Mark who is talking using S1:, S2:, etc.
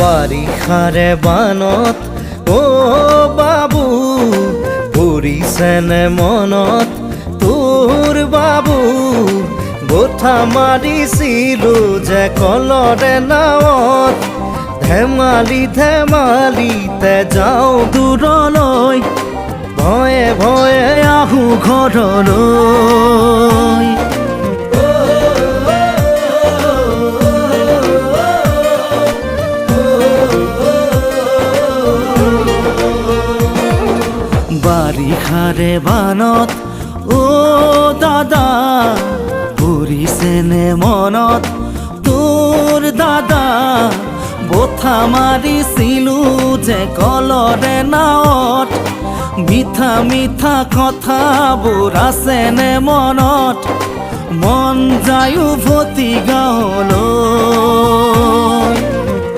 S1: বাৰিষাৰে বানত অ বাবু পৰিছেনে মনত তোৰ বাবু গোঠা মাৰিছিলো যে কলৰে নাৱত ধেমালি ধেমালিতে যাওঁ দূৰলৈ ভয়ে ভয়ে আহোঁ ঘৰলৈ বাৰিষাৰে বানত অ দাদা পৰিছেনে মনত তোৰ দাদা বঠা মাৰিছিলো যে কলৰে নাৱত মিঠা মিঠা কথাবোৰ আছেনে মনত মন যায় উভতি গাঁৱলৈ